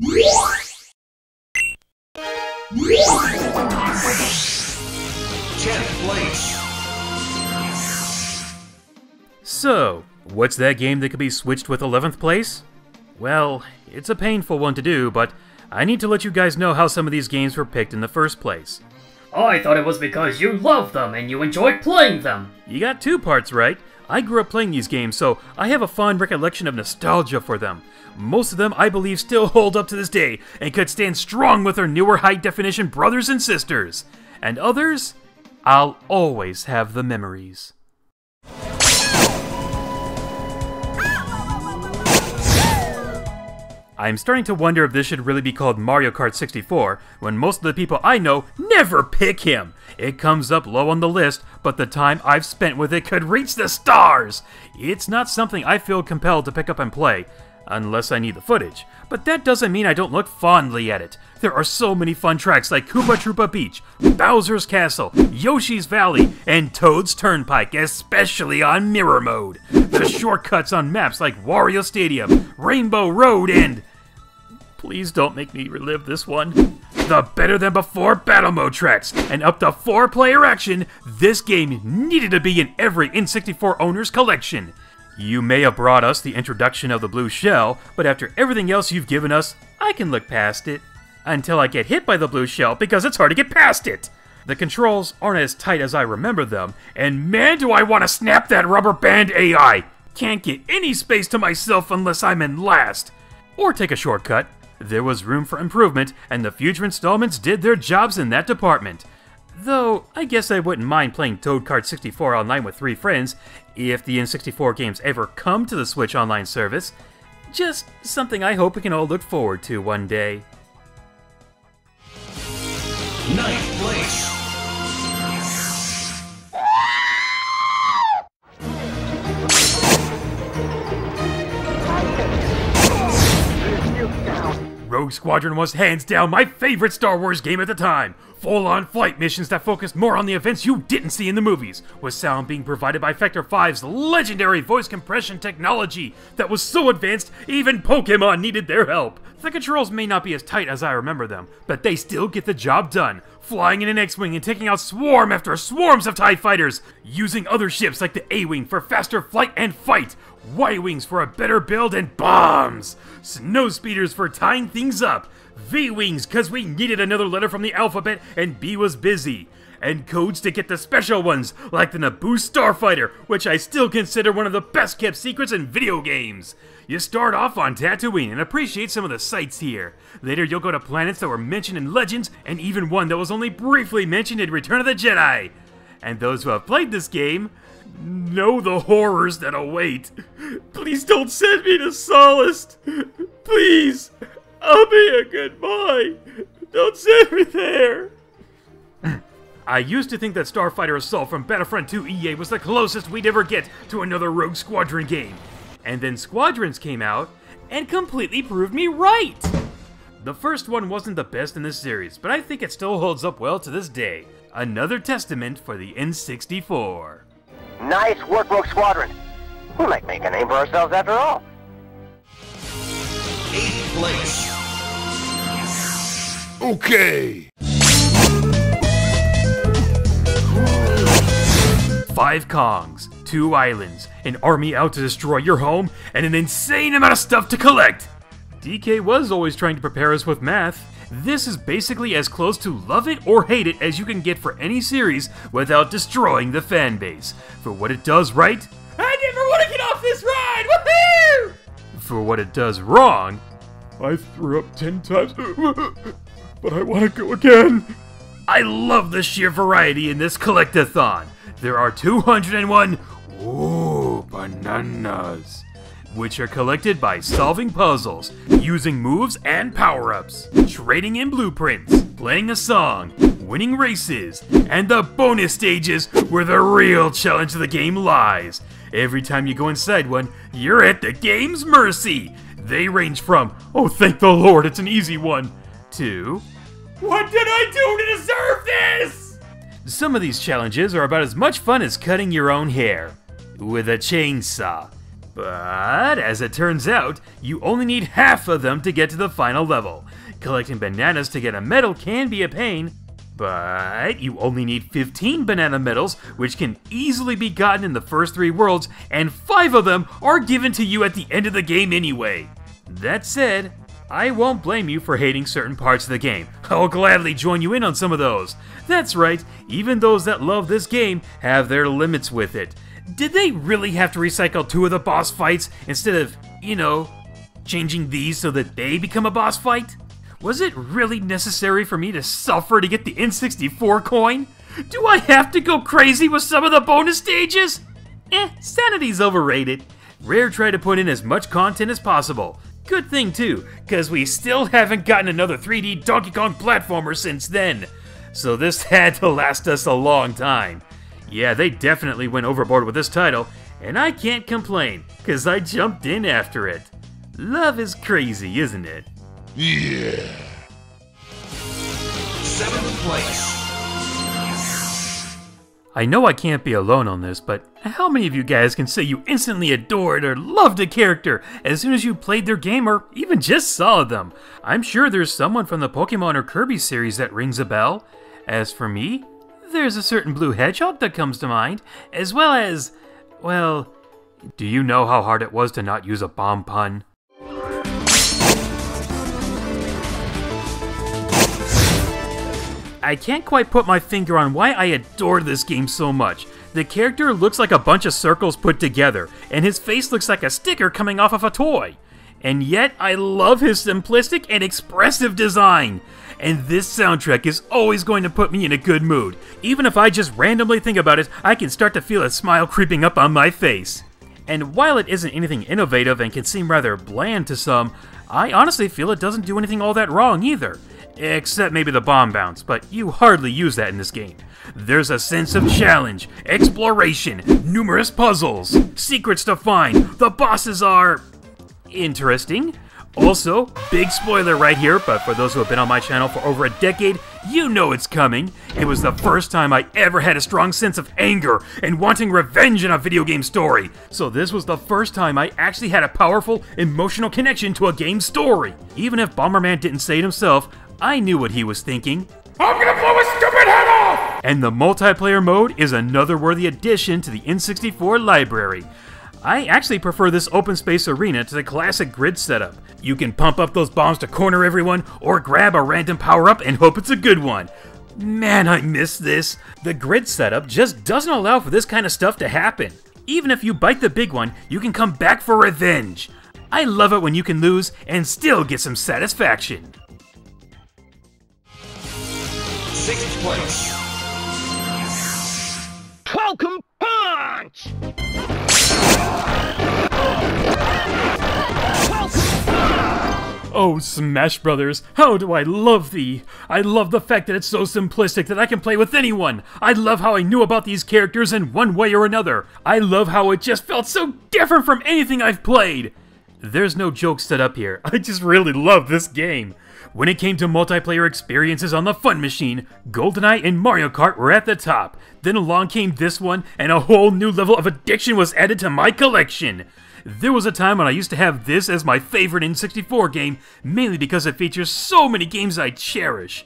Place. So, what's that game that could be switched with 11th place? Well, it's a painful one to do, but I need to let you guys know how some of these games were picked in the first place. I thought it was because you love them and you enjoy playing them. You got two parts right. I grew up playing these games, so I have a fond recollection of nostalgia for them. Most of them, I believe, still hold up to this day, and could stand strong with their newer high-definition brothers and sisters. And others, I'll always have the memories. I'm starting to wonder if this should really be called Mario Kart 64, when most of the people I know never pick him. It comes up low on the list, but the time I've spent with it could reach the stars! It's not something I feel compelled to pick up and play, unless I need the footage. But that doesn't mean I don't look fondly at it. There are so many fun tracks like Koopa Troopa Beach, Bowser's Castle, Yoshi's Valley, and Toad's Turnpike, especially on Mirror Mode. The shortcuts on maps like Wario Stadium, Rainbow Road, and... please don't make me relive this one. The better-than-before Battle Mode tracks, and up to 4-player action, this game needed to be in every N64 owner's collection. You may have brought us the introduction of the blue shell, but after everything else you've given us, I can look past it. Until I get hit by the blue shell, because it's hard to get past it! The controls aren't as tight as I remember them, and man do I want to snap that rubber band AI! Can't get any space to myself unless I'm in last! Or take a shortcut. There was room for improvement, and the future installments did their jobs in that department. Though, I guess I wouldn't mind playing Toad Kart 64 online with 3 friends, if the N64 games ever come to the Switch Online service. Just something I hope we can all look forward to one day. 9th place. Rogue Squadron was hands down my favorite Star Wars game at the time. Full-on flight missions that focused more on the events you didn't see in the movies, with sound being provided by Factor 5's legendary voice compression technology that was so advanced even Pokemon needed their help. The controls may not be as tight as I remember them, but they still get the job done, flying in an X-Wing and taking out swarm after swarms of TIE fighters, using other ships like the A-Wing for faster flight and fight, Y-Wings for a better build and bombs, Snow Speeders for tying things up, V-Wings cause we needed another letter from the alphabet and B was busy, and codes to get the special ones like the Naboo Starfighter, which I still consider one of the best kept secrets in video games. You start off on Tatooine and appreciate some of the sights here. Later you'll go to planets that were mentioned in Legends, and even one that was only briefly mentioned in Return of the Jedi. And those who have played this game know the horrors that await. Please don't send me to Solace. Please. I'll be a goodbye. Don't send me there. I used to think that Starfighter Assault from Battlefront 2 EA was the closest we'd ever get to another Rogue Squadron game. And then Squadrons came out and completely proved me right. The first one wasn't the best in this series, but I think it still holds up well to this day. Another testament for the N64. Nice work, Rogue Squadron. We might make a name for ourselves after all. 8th place. Okay. 5 Kongs, 2 islands, an army out to destroy your home, and an insane amount of stuff to collect! DK was always trying to prepare us with math. This is basically as close to love it or hate it as you can get for any series without destroying the fanbase. For what it does right, I never want to get off this ride! Woohoo! For what it does wrong, I threw up 10 times, but I want to go again. I love the sheer variety in this collectathon. There are 201 bananas, which are collected by solving puzzles, using moves and power-ups, trading in blueprints, playing a song, winning races, and the bonus stages where the real challenge of the game lies. Every time you go inside one, you're at the game's mercy. They range from, oh thank the Lord it's an easy one, to, what did I do to deserve this? Some of these challenges are about as much fun as cutting your own hair with a chainsaw. But as it turns out, you only need half of them to get to the final level. Collecting bananas to get a medal can be a pain, but you only need 15 banana medals, which can easily be gotten in the first 3 worlds, and 5 of them are given to you at the end of the game anyway. That said, I won't blame you for hating certain parts of the game. I'll gladly join you in on some of those. That's right, even those that love this game have their limits with it. Did they really have to recycle 2 of the boss fights instead of, changing these so that they become a boss fight? Was it really necessary for me to suffer to get the N64 coin? Do I have to go crazy with some of the bonus stages? Sanity's overrated. Rare tried to put in as much content as possible. Good thing too, cause we still haven't gotten another 3D Donkey Kong platformer since then. So this had to last us a long time. Yeah, they definitely went overboard with this title, and I can't complain, cause I jumped in after it. Love is crazy, isn't it? Yeah. 7th place. I know I can't be alone on this, but how many of you guys can say you instantly adored or loved a character as soon as you played their game or even just saw them? I'm sure there's someone from the Pokemon or Kirby series that rings a bell. As for me, there's a certain blue hedgehog that comes to mind, as well as, well, do you know how hard it was to not use a bomb pun? I can't quite put my finger on why I adored this game so much. The character looks like a bunch of circles put together, and his face looks like a sticker coming off of a toy. And yet, I love his simplistic and expressive design. And this soundtrack is always going to put me in a good mood. Even if I just randomly think about it, I can start to feel a smile creeping up on my face. And while it isn't anything innovative and can seem rather bland to some, I honestly feel it doesn't do anything all that wrong either. Except maybe the bomb bounce, but you hardly use that in this game. There's a sense of challenge, exploration, numerous puzzles, secrets to find. The bosses are interesting. Also, big spoiler right here, but for those who have been on my channel for over a decade, you know it's coming. It was the first time I ever had a strong sense of anger and wanting revenge in a video game story. So this was the first time I actually had a powerful, emotional connection to a game story. Even if Bomberman didn't say it himself, I knew what he was thinking. I'm gonna blow his stupid head off! And the multiplayer mode is another worthy addition to the N64 library. I actually prefer this open space arena to the classic grid setup. You can pump up those bombs to corner everyone, or grab a random power-up and hope it's a good one. Man, I miss this. The grid setup just doesn't allow for this kind of stuff to happen. Even if you bite the big one, you can come back for revenge. I love it when you can lose and still get some satisfaction. 6th place. Falcon Punch! Oh, Smash Brothers, how do I love thee! I love the fact that it's so simplistic that I can play with anyone! I love how I knew about these characters in one way or another! I love how it just felt so different from anything I've played! There's no joke set up here, I just really love this game! When it came to multiplayer experiences on the Fun Machine, GoldenEye and Mario Kart were at the top. Then along came this one, and a whole new level of addiction was added to my collection. There was a time when I used to have this as my favorite N64 game, mainly because it features so many games I cherish.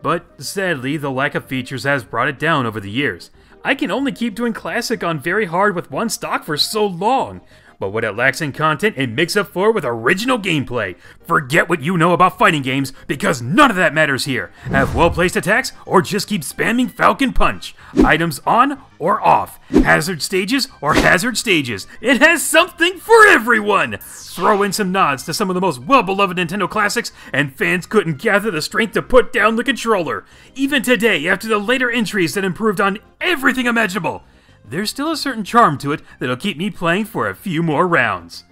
But sadly, the lack of features has brought it down over the years. I can only keep doing Classic on very hard with one stock for so long. But what it lacks in content, it makes up for with original gameplay. Forget what you know about fighting games, because none of that matters here. Have well-placed attacks, or just keep spamming Falcon Punch. Items on or off. Hazard stages or hazard stages. It has something for everyone! Throw in some nods to some of the most well-beloved Nintendo classics, and fans couldn't gather the strength to put down the controller. Even today, after the later entries that improved on everything imaginable, there's still a certain charm to it that'll keep me playing for a few more rounds.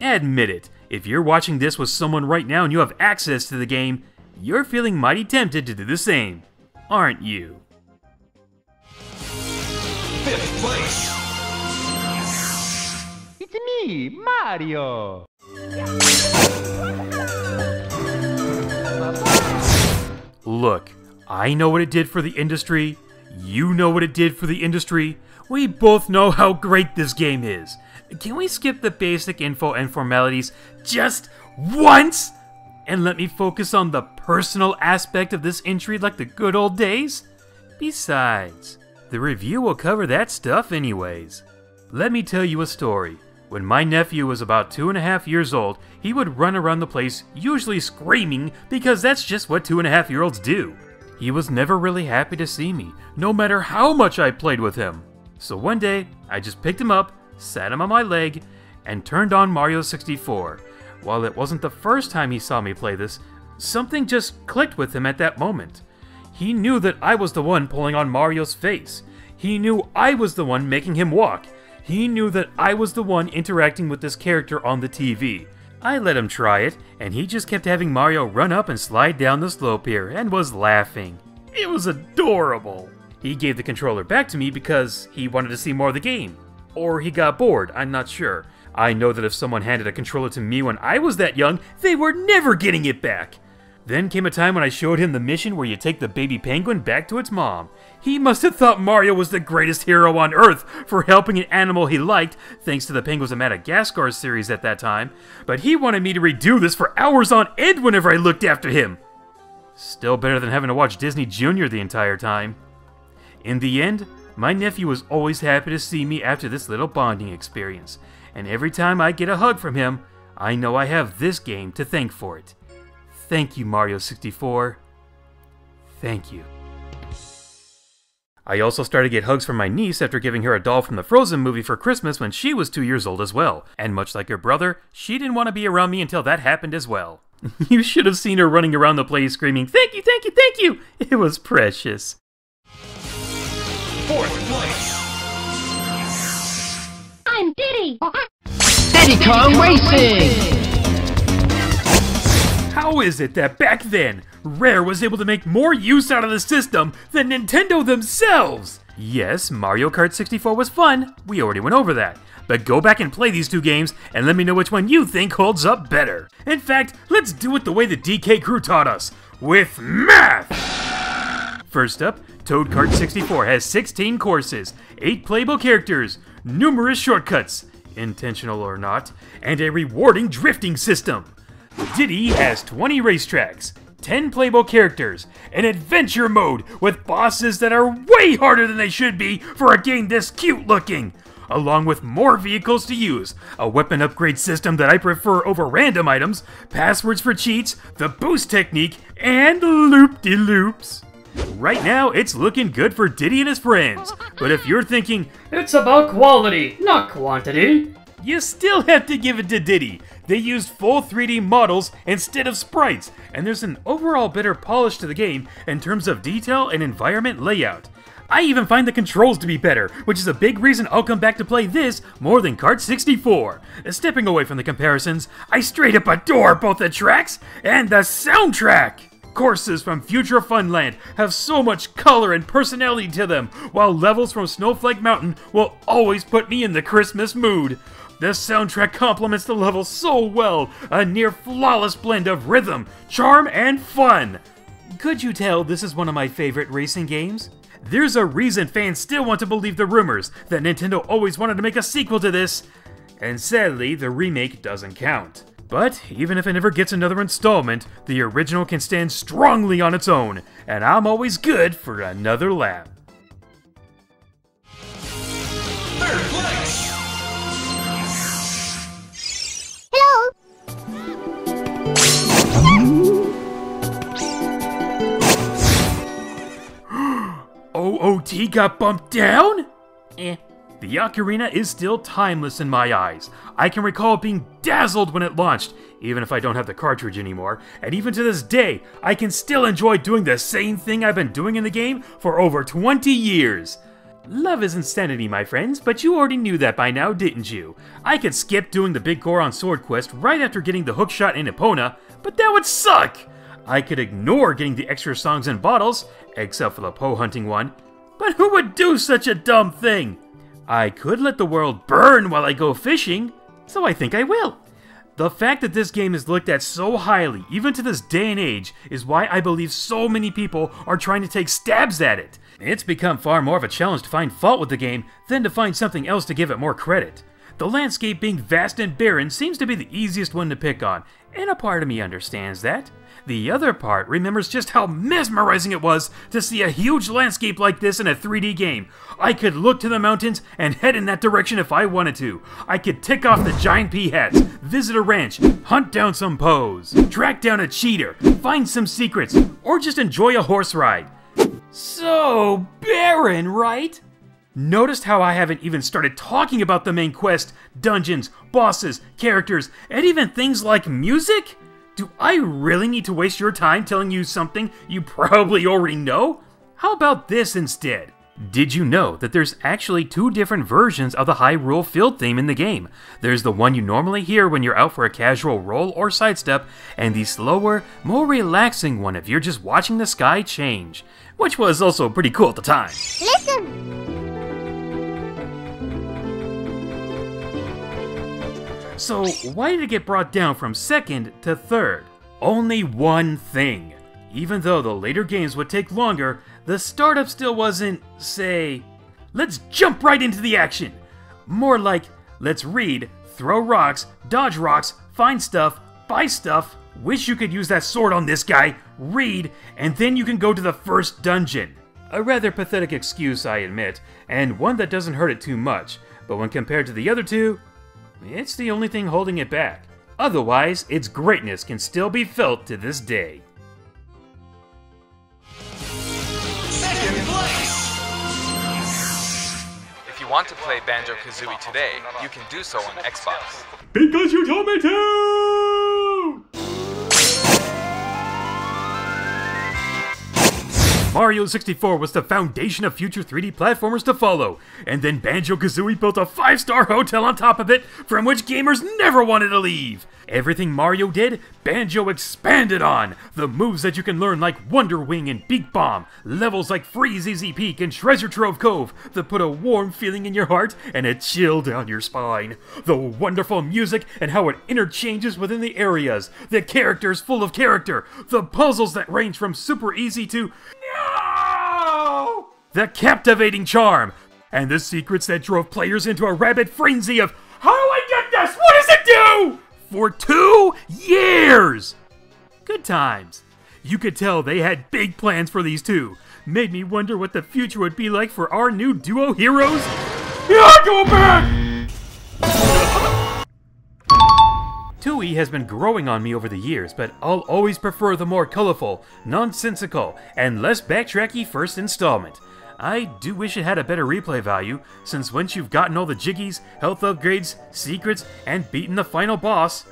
Admit it, if you're watching this with someone right now and you have access to the game, you're feeling mighty tempted to do the same, aren't you? 5th place. It's me, Mario! Look, I know what it did for the industry, you know what it did for the industry. We both know how great this game is. Can we skip the basic info and formalities just once? And let me focus on the personal aspect of this entry like the good old days? Besides, the review will cover that stuff anyways. Let me tell you a story. When my nephew was about 2.5 years old, he would run around the place, usually screaming, because that's just what 2.5-year-olds do. He was never really happy to see me, no matter how much I played with him. So one day, I just picked him up, sat him on my leg, and turned on Mario 64. While it wasn't the first time he saw me play this, something just clicked with him at that moment. He knew that I was the one pulling on Mario's face. He knew I was the one making him walk. He knew that I was the one interacting with this character on the TV. I let him try it, and he just kept having Mario run up and slide down the slope here, and was laughing. It was adorable. He gave the controller back to me because he wanted to see more of the game. Or he got bored, I'm not sure. I know that if someone handed a controller to me when I was that young, they were never getting it back. Then came a time when I showed him the mission where you take the baby penguin back to its mom. He must have thought Mario was the greatest hero on Earth for helping an animal he liked, thanks to the Penguins of Madagascar series at that time, but he wanted me to redo this for hours on end whenever I looked after him. Still better than having to watch Disney Junior the entire time. In the end, my nephew was always happy to see me after this little bonding experience, and every time I get a hug from him, I know I have this game to thank for it. Thank you, Mario 64. Thank you. I also started to get hugs from my niece after giving her a doll from the Frozen movie for Christmas when she was 2 years old as well. And much like her brother, she didn't want to be around me until that happened as well. You should have seen her running around the place screaming, "Thank you, thank you, thank you!" It was precious. 4th place. I'm Diddy! Diddy Kong Racing! How is it that back then, Rare was able to make more use out of the system than Nintendo themselves? Yes, Mario Kart 64 was fun, we already went over that. But go back and play these two games and let me know which one you think holds up better. In fact, let's do it the way the DK crew taught us, with math! First up, Toad Kart 64 has 16 courses, 8 playable characters, numerous shortcuts, intentional or not, and a rewarding drifting system. Diddy has 20 racetracks, 10 playable characters, an adventure mode with bosses that are way harder than they should be for a game this cute looking, along with more vehicles to use, a weapon upgrade system that I prefer over random items, passwords for cheats, the boost technique, and loop-de-loops. Right now, it's looking good for Diddy and his friends, but if you're thinking, It's about quality, not quantity. you still have to give it to Diddy. They used full 3D models instead of sprites, and there's an overall better polish to the game in terms of detail and environment layout. I even find the controls to be better, which is a big reason I'll come back to play this more than Kart 64. Stepping away from the comparisons, I straight up adore both the tracks and the soundtrack! Courses from Future Funland have so much color and personality to them, while levels from Snowflake Mountain will always put me in the Christmas mood. The soundtrack complements the levels so well, a near flawless blend of rhythm, charm, and fun. Could you tell this is one of my favorite racing games? There's a reason fans still want to believe the rumors that Nintendo always wanted to make a sequel to this, and sadly, the remake doesn't count. But even if it never gets another installment, the original can stand strongly on its own, and I'm always good for another lap. 3rd place. Hello! OOT got bumped down? The Ocarina is still timeless in my eyes. I can recall being dazzled when it launched, even if I don't have the cartridge anymore, and even to this day, I can still enjoy doing the same thing I've been doing in the game for over 20 years. Love is insanity, my friends, but you already knew that by now, didn't you? I could skip doing the big Goron Sword quest right after getting the hookshot in Epona, but that would suck! I could ignore getting the extra songs and bottles, except for the Poe hunting one, but who would do such a dumb thing? I could let the world burn while I go fishing, so I think I will. The fact that this game is looked at so highly, even to this day and age, is why I believe so many people are trying to take stabs at it. It's become far more of a challenge to find fault with the game than to find something else to give it more credit. The landscape being vast and barren seems to be the easiest one to pick on, and a part of me understands that. The other part remembers just how mesmerizing it was to see a huge landscape like this in a 3D game. I could look to the mountains and head in that direction if I wanted to. I could tick off the giant pea hats, visit a ranch, hunt down some poes, track down a cheater, find some secrets, or just enjoy a horse ride. So barren, right? Noticed how I haven't even started talking about the main quest, dungeons, bosses, characters, and even things like music? Do I really need to waste your time telling you something you probably already know? How about this instead? Did you know that there's actually 2 different versions of the Hyrule field theme in the game? There's the one you normally hear when you're out for a casual roll or sidestep, and the slower, more relaxing one if you're just watching the sky change, which was also pretty cool at the time. Listen! So why did it get brought down from 2nd to 3rd? Only one thing. Even though the later games would take longer, the startup still wasn't, say, let's jump right into the action. More like, let's read, throw rocks, dodge rocks, find stuff, buy stuff, wish you could use that sword on this guy, read, and then you can go to the first dungeon. A rather pathetic excuse, I admit, and one that doesn't hurt it too much, but when compared to the other two, it's the only thing holding it back. Otherwise, its greatness can still be felt to this day. Second place! If you want to play Banjo-Kazooie today, you can do so on Xbox. Because you told me to! Mario 64 was the foundation of future 3D platformers to follow, and then Banjo-Kazooie built a 5-star hotel on top of it from which gamers never wanted to leave. Everything Mario did, Banjo expanded on. The moves that you can learn like Wonder Wing and Beak Bomb, levels like Freeze Easy Peak and Treasure Trove Cove that put a warm feeling in your heart and a chill down your spine. The wonderful music and how it interchanges within the areas, the characters full of character, the puzzles that range from super easy to no! The captivating charm, and the secrets that drove players into a rabid frenzy of how do I get this? What does it do? For 2 years! Good times. You could tell they had big plans for these two. Made me wonder what the future would be like for our new duo heroes. Go back! 2E has been growing on me over the years, but I'll always prefer the more colorful, nonsensical, and less backtracky first installment. I do wish it had a better replay value, since once you've gotten all the jiggies, health upgrades, secrets, and beaten the final boss,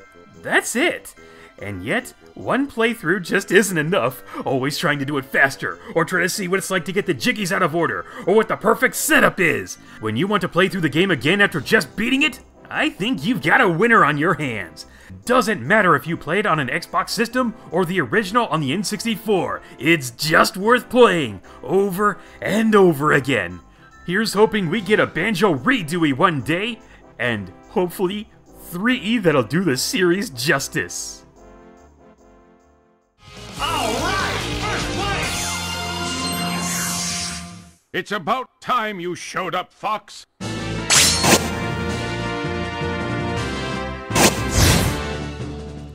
that's it. And yet, one playthrough just isn't enough, always trying to do it faster, or try to see what it's like to get the jiggies out of order, or what the perfect setup is. When you want to play through the game again after just beating it, I think you've got a winner on your hands. Doesn't matter if you played on an Xbox system or the original on the N64, it's just worth playing over and over again. Here's hoping we get a Banjo redo-y one day, and hopefully 3E that'll do the series justice. Alright, first place! It's about time you showed up, Fox.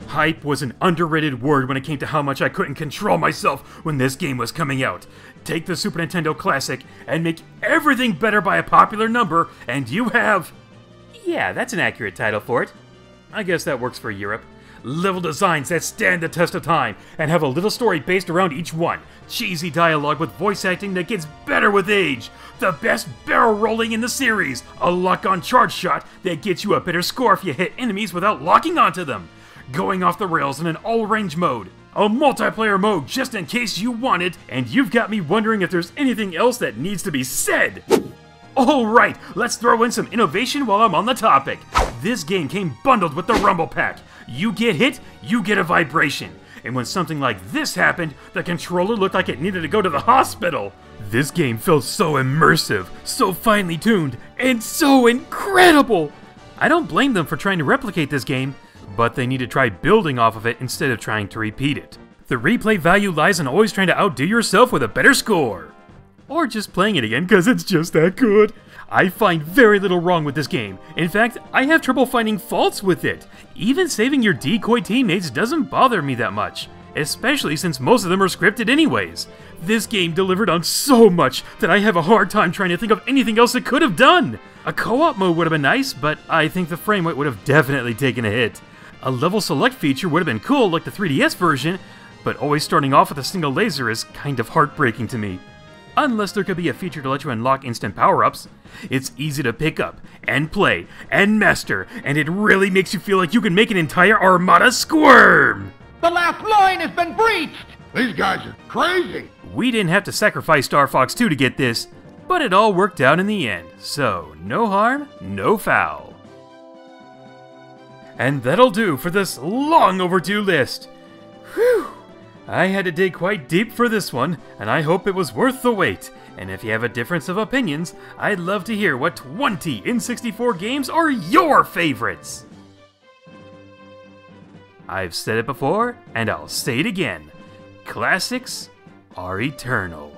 Hype was an underrated word when it came to how much I couldn't control myself when this game was coming out. Take the Super Nintendo Classic and make everything better by a popular number, and you have... yeah, that's an accurate title for it. I guess that works for Europe. Level designs that stand the test of time, and have a little story based around each one. Cheesy dialogue with voice acting that gets better with age. The best barrel rolling in the series. A lock-on charge shot that gets you a better score if you hit enemies without locking onto them. Going off the rails in an all-range mode. A multiplayer mode just in case you want it, and you've got me wondering if there's anything else that needs to be said. Alright, let's throw in some innovation while I'm on the topic. This game came bundled with the Rumble Pack. You get hit, you get a vibration. And when something like this happened, the controller looked like it needed to go to the hospital. This game felt so immersive, so finely tuned, and so incredible! I don't blame them for trying to replicate this game, but they need to try building off of it instead of trying to repeat it. The replay value lies in always trying to outdo yourself with a better score. Or just playing it again because it's just that good. I find very little wrong with this game. In fact, I have trouble finding faults with it. Even saving your decoy teammates doesn't bother me that much, especially since most of them are scripted anyways. This game delivered on so much that I have a hard time trying to think of anything else it could have done. A co-op mode would have been nice, but I think the frame rate would have definitely taken a hit. A level select feature would have been cool like the 3DS version, but always starting off with a single laser is kind of heartbreaking to me. Unless there could be a feature to let you unlock instant power-ups. It's easy to pick up, and play, and master, and it really makes you feel like you can make an entire armada squirm! The last line has been breached! These guys are crazy! We didn't have to sacrifice Star Fox 2 to get this, but it all worked out in the end, so no harm, no foul. And that'll do for this long overdue list. Whew! I had to dig quite deep for this one, and I hope it was worth the wait. And if you have a difference of opinions, I'd love to hear what 20 N64 games are your favorites! I've said it before, and I'll say it again. Classics are eternal.